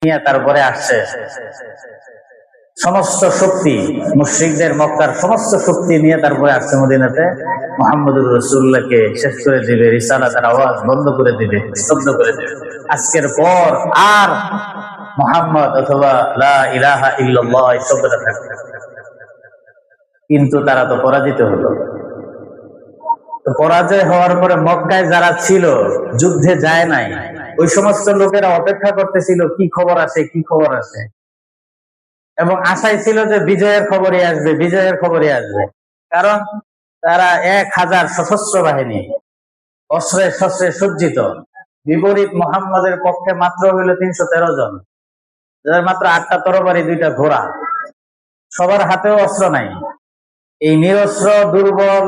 নিয়ে তারপরে আসছে সমস্ত শক্তি, মুশরিকদের মক্কার সমস্ত শক্তি নিয়ে তারপরে আসছে মদিনাতে। মুহাম্মদুর রাসূলুল্লাহকে শেষ করে দিবে, রিসালাতের আওয়াজ বন্ধ করে দিবে, স্তব্ধ করে দিবে। আজকের পর আর মুহাম্মদ অথবা লা ইলাহা ইল্লাল্লাহ এই শব্দটা থাকবে না। কিন্তু তারা তো পরাজিত হলো। তো পরাজয় হওয়ার পরে মক্কায় যারা ছিল, যুদ্ধে যায় নাই, ওই সমস্ত লোকেরা অপেক্ষা করতেছিল কি খবর আসে, কি খবর আসে, এবং আশায় ছিল যে বিজয়ের খবরই আসবে, বিজয়ের খবরই আসবে। কারণ তারা 1000 সশস্ত্র বাহিনী, অস্ত্রে শস্ত্রে সজ্জিত। বিপরীত মুহাম্মদের পক্ষে মাত্র হইল 313 জন, যাদের মাত্র 8টা তরবারি, 2টা ঘোড়া, সবার হাতেও অস্ত্র নাই। এই নিরস্ত্র দুর্বল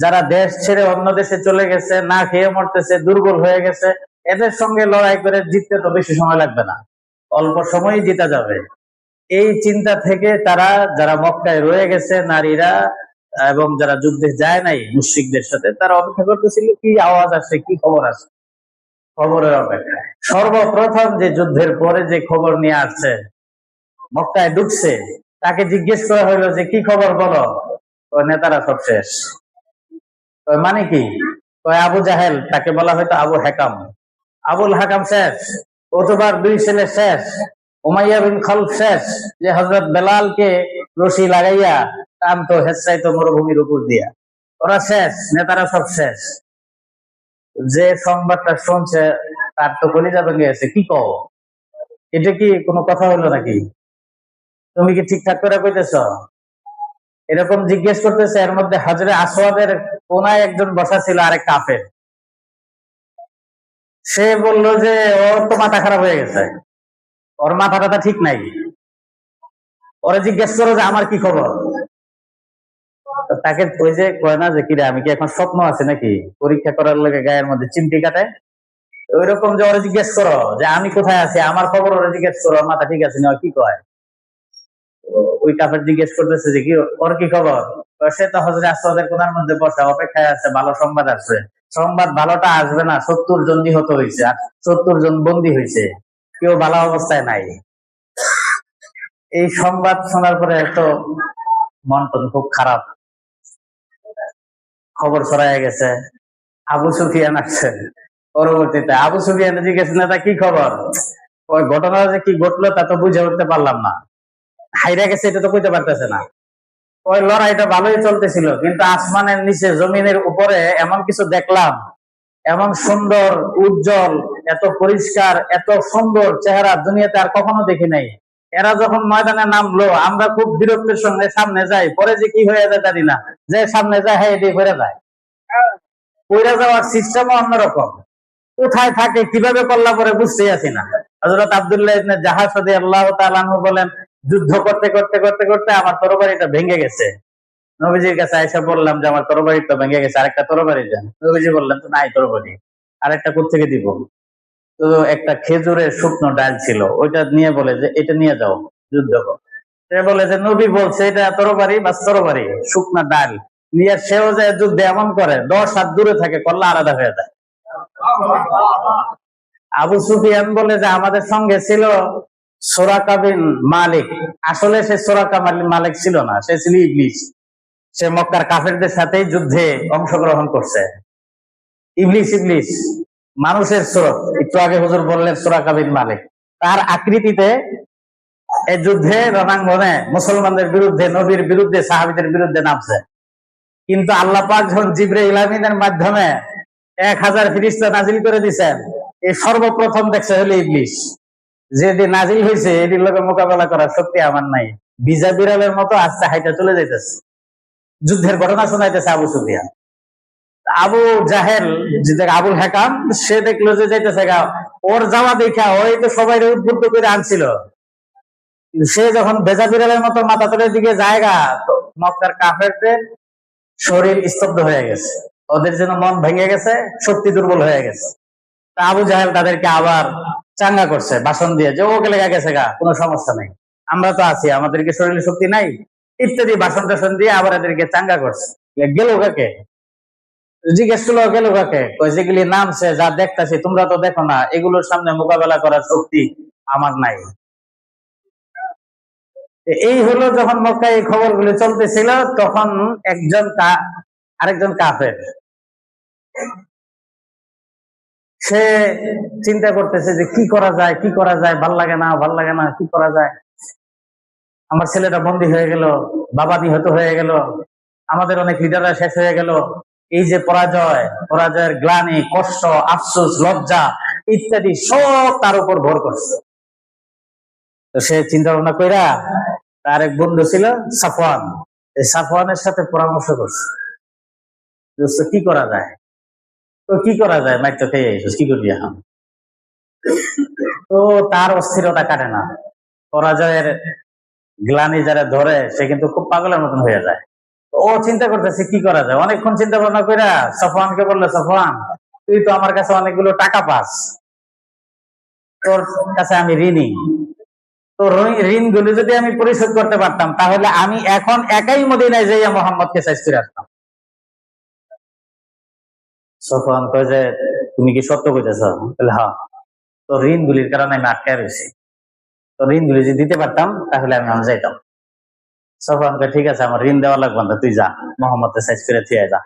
যারা দেশ ছেড়ে অন্য দেশে চলে গেছে, না খেয়ে মরতেছে, দুর্বল হয়ে গেছে, এদের সঙ্গে লড়াই করে জিততে তো বেশি সময় লাগবে না, অল্প সময়ই জিতা যাবে। এই চিন্তা থেকে তারা যারা মক্কায় রয়ে গেছে, নারীরা এবং যারা যুদ্ধে যায় নাই মুশরিকদের সাথে, তারা অপেক্ষা করতেছিল কি আওয়াজ আসে, কি খবর আসে, খবরের অপেক্ষায়। সর্বপ্রথম যে যুদ্ধের পরে যে খবর নিয়ে আসছে, মক্কায় ঢুকছে, তাকে জিজ্ঞেস করা হইলো যে কি খবর বলো। ওই নেতারা সব শেষ। মানে কি? আবু জাহেল, তাকে বলা হয়তো আবু হেকাম, আবুল হাকাম শেষ, ওতবার 2 ছেলে শেষ, উমাইয়া বিন খালফ শেষ, যে হযরত বেলালকে রশি লাগাইয়া টানতো হেসরাইতো মরুভূমির উপর দিয়া, ওরা শেষ, নেতারা সব শেষ। যে সংবাদটা শুনছে তার তো কলিজা ভেঙে গেছে। কি কও, এটা কি কোনো কথা হলো নাকি? তুমি কি ঠিকঠাক করে কইতেছ? এরকম জিজ্ঞেস করতেছে। এর মধ্যে হজরে আসওয়াদের কোনায় একজন বসা ছিল, আরেক কাফের। সে বলল যে ওর তো মাথা খারাপ হয়ে গেছে, ওর মাথাটা ঠিক নাই, ওরে জিজ্ঞেস করো যে আমার কি খবর। তাকে ওই যে কয় না যে কিরে, আমি কি এখন স্বপ্ন আছে নাকি, পরীক্ষা করার লোকে গায়ের মধ্যে চিমটি কাটে, ওই রকম যে ওরে জিজ্ঞেস করো যে আমি কোথায় আছি, আমার খবর ওরে জিজ্ঞেস করো, মাথা ঠিক আছে না, কি কয়। ওই কাফের জিজ্ঞেস করতেছে যে কি ওর কি খবর। সে তো হযরত আসওয়াদের কোনার মধ্যে বসা, অপেক্ষায় আছে, ভালো সংবাদ আসবে। সংবাদ ভালোটা আসবে না, 70 জন নিহত হয়েছে আর 70 জন বন্দী হয়েছে, কেউ ভালো অবস্থায় নাই। এই সংবাদ শোনার পরে তো মন তো খুব খারাপ, খবর ছড়ায় গেছে। আবু সুফিয়ান আসছে পরবর্তীতে। আবু সুফিয়ান জিজ্ঞেস না, তা কি খবর। ওই ঘটনা যে কি ঘটলো তা তো বুঝে উঠতে পারলাম না, হাইরা গেছে এটা তো কইতে পারতেছে না। ওই লড়াইটা ভালোই চলতেছিল, কিন্তু আসমানের নিচে জমিনের উপরে এমন কিছু দেখলাম, এমন সুন্দর উজ্জ্বল, এত পরিষ্কার, এত সুন্দর চেহারা দুনিয়াতে আর কখনো দেখি নাই। এরা যখন ময়দানে নামলো, আমরা খুব বিরক্তের সঙ্গে সামনে যাই, পরে যে কি হয়ে যায় জানি না, যে সামনে যায় হ্যাঁ এটি করে যায়। পড়ে যাওয়ার সিস্টেমও অন্যরকম, কোথায় থাকে কিভাবে করলা পরে বুঝতেই আছি না। হযরত আব্দুল্লাহ ইবনে জাহাশ রাদিয়াল্লাহু তাআলা আনহু বলেন, যুদ্ধ করতে করতে করতে করতে আমার তরবারিটা ভেঙে গেছে। নবীজির কাছে আয়েশা বললাম যে আমার তরবারি তো ভেঙে গেছে, আরেকটা তরবারি দেন। নবীজি বললেন তো নাই তরবারি, আরেকটা কোত্থেকে দিব। তো একটা খেজুরের শুকনো ডাল ছিল, ওইটা নিয়ে বলে যে এটা নিয়ে যাও, যুদ্ধ কর। সে বলে যে নবী বলছে এটা তরবারি, বাস তরবারি, শুকনা ডাল নিয়ে সেও যায় যুদ্ধে এমন করে 10 হাত দূরে থাকে, কল্লা আলাদা হয়ে যায়। আবু সুফিয়ান বলে যে আমাদের সঙ্গে ছিল সুরাকা বিন মালিক। আসলে সে সুরাকা মালিক ছিল না, সে ছিল ইবলিস। সে মক্কার কাফেরদের সাথে যুদ্ধে অংশগ্রহণ করছে। ইবলিস, ইবলিস মানুষের সুরত, একটু আগে হুজুর বললেন সুরাকা বিন মালিক। তার আকৃতিতে এই যুদ্ধে রণাঙ্গনে মুসলমানদের বিরুদ্ধে, নবীর বিরুদ্ধে, সাহাবীদের বিরুদ্ধে নামছে। কিন্তু আল্লাহ পাক যখন জিবরাইল আমিনের মাধ্যমে 1000 ফেরেশতা নাজিল করে দিয়েছেন, এই সর্বপ্রথম দেখছে হলো ইবলিস। যেদিন নাজিল হয়েছে এটির লোকের মোকাবেলা করার শক্তি আমার নাই, ভিজা বিড়ালের মতো আস্তে হাইটা চলে যাইতেছে। যুদ্ধের ঘটনা শোনাইতেছে আবু সুফিয়ান। আবু জাহেল, আবুল হেকাম, সে দেখলো যে যাইতেছে গা, ওর যাওয়া দেখা ওই তো সবাই উদ্বুদ্ধ করে আনছিল। সে যখন ভেজা বিড়ালের মতো মাথা তোলের দিকে জায়গা, মক্কার কাফেরদের শরীর স্তব্ধ হয়ে গেছে, ওদের জন্য মন ভেঙে গেছে, শক্তি দুর্বল হয়ে গেছে। তা আবু জাহেল তাদেরকে আবার চাঙ্গা করছে ভাষণ দিয়ে, যে ও গেলে গেছে গা, কোনো সমস্যা নাই, আমরা তো আছি, আমাদেরকে শরীরে শক্তি নাই, ইত্যাদি ভাষণ টাষণ দিয়ে আবার এদেরকে চাঙ্গা করছে। গেল কাকে জিজ্ঞেস করলো, গেল কাকে, যেগুলি নামছে যা দেখতেছি তোমরা তো দেখো না, এগুলোর সামনে মোকাবেলা করার শক্তি আমার নাই। এই হলো যখন মক্কায় এই খবরগুলো চলতেছিল, তখন আরেকজন কাফের সে চিন্তা করতেছে যে কি করা যায়, কি করা যায়, ভাল লাগে না, ভাল লাগে না, কি করা যায়। আমার ছেলেটা বন্দী হয়ে গেল, বাবা নিহত হয়ে গেল, আমাদের অনেক লিডাররা শেষ হয়ে গেল। এই যে পরাজয়ের গ্লানি, কষ্ট, আফসোস, লজ্জা ইত্যাদি সব তার উপর ভর করছে। তো সে চিন্তা ভাবনা কইরা, তার এক বন্ধু ছিল সাফওয়ান, এই সাফওয়ানের সাথে পরামর্শ করছে কি করা যায়। তো কি করা যায়, মাইক তো খেয়ে কি করবি এখন। তো তার অস্থিরতা কাটে না, পরাজয়ের গ্লানি যারা ধরে সে কিন্তু খুব পাগলের মতন হয়ে যায়। ও চিন্তা করতেছে কি করা যায়, অনেকক্ষণ চিন্তা ভাবনা কইরা সাফওয়ানকে বললো, সাফওয়ান তুই তো আমার কাছে অনেকগুলো টাকা পাস, তোর কাছে আমি ঋণী, তোর ঋণগুলো যদি আমি পরিশোধ করতে পারতাম তাহলে আমি এখন একাই মদিনায় যাইয়া মোহাম্মদকে সাইজ করে আসতাম। সাফওয়ান কয় যে তুমি কি সত্য কইতেছ? বলে হ্যাঁ, তোর ঋণগুলির কারণে আমি আটকায় রয়েছি, তোর ঋণগুলি যদি দিতে পারতাম তাহলে আমি যাইতাম। সাফওয়ান কয় ঠিক আছে, আমার ঋণ দেওয়া লাগবে না, তুই যা মোহাম্মদকে সাইজ করে থিয়ে যা।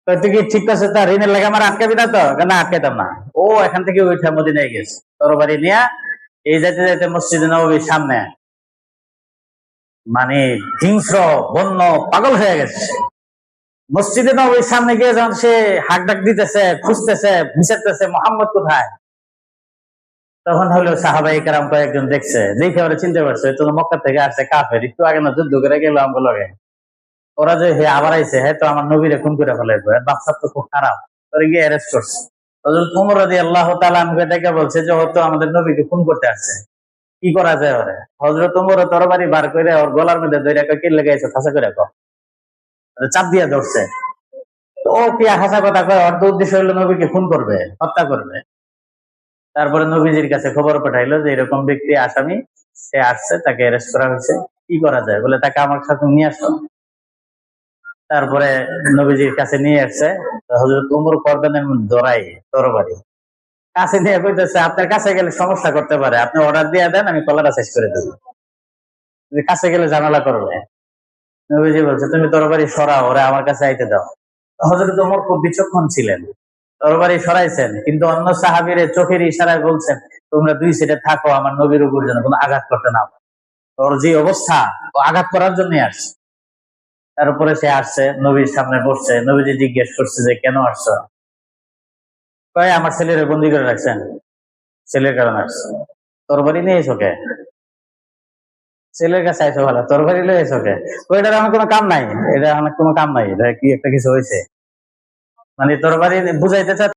তুই কি ঠিক আছে, তার ঋণের লাগে আমার আটকাবি না তো? না, আটকাইতাম না। ও এখান থেকে ওইটা মদিনায় গেছে তরবারি নিয়ে, এই যাইতে যাইতে মসজিদে নববীর সামনে মানে হিংস্র বন্য পাগল হয়ে গেছে। মসজিদে নববীর সামনে গিয়ে যখন সে হাক ডাক দিতেছে, খুঁজতেছে, বিচারতেছে মোহাম্মদ কোথায়, তখন হলো সাহাবাই কেরাম কয়েকজন দেখছে, দেখে ওরা চিন্তা করছে তো মক্কা থেকে আসছে কাফের, একটু আগে না যুদ্ধ করে গেল আমগুলো লগে, ওরা যে হে আবার আইছে, হ্যাঁ তো আমার নবীরে খুন করে ফেলাইবো, বাচ্চা তো খুব খারাপ, তোরে গিয়ে অ্যারেস্ট করছে। হযরত ওমর রাদিয়াল্লাহু তাআলা আনহু ডেকে বলছে যে ও তো আমাদের নবীকে খুন করতে আসছে, কি করা যায় ওরে? হযরত ওমর তরবারি বার করে ওর গলার মধ্যে ধরে কি লাগাইছে, ফাঁসা করে চাপ দিয়ে ধরছে। তো ও কি হাসা কথা কয়, ওর তো উদ্দেশ্য হলো নবীকে খুন করবে, হত্যা করবে। তারপরে নবীজির কাছে খবর পাঠাইলো যে এরকম ব্যক্তি আসামি, সে আসছে, তাকে অ্যারেস্ট করা হয়েছে, কি করা যায়? বলে তাকে আমার সাথে নিয়ে আসো। তারপরে নবীজির কাছে নিয়ে আসছে, হযরত ওমর করবেনের দরাই তরবারি কাছে নিয়ে কইতেছে, আপনার কাছে গেলে সমস্যা করতে পারে, আপনি অর্ডার দিয়ে দেন, আমি কলাটা শেষ করে দেবো, কাছে গেলে ঝামেলা করবে। নবীজি বলছে তুমি তরবারি সরাও, ওরা আমার কাছে আইতে দাও। হযরত ওমর খুব বিচক্ষণ ছিলেন, তরবারি সরাইছেন, কিন্তু অন্য সাহাবীরে চোখের ইশারায় বলছেন তোমরা দুই সাইডে থাকো, আমার নবীর উপর যেন কোনো আঘাত করতে না। তোর যে অবস্থা, ও আঘাত করার জন্য আসছে। তারপরে সে আসছে, নবীর সামনে বসছে, নবীজি জিজ্ঞেস করছে যে কেন আসছো? কয় আমার ছেলের বন্দি করে রাখছেন, ছেলের কারণে আসছে। তরবারি নিয়ে এসো কে? ছেলের কাছে আইসো, ভালো তরবারি লয়ে এসো কে? ওইটার আমার কোনো কাম নাই, এটা আমার কোনো কাম নাই, এটা কি একটা কিছু হয়েছে, মানে তরবারি বুঝাইতে চাচ্ছে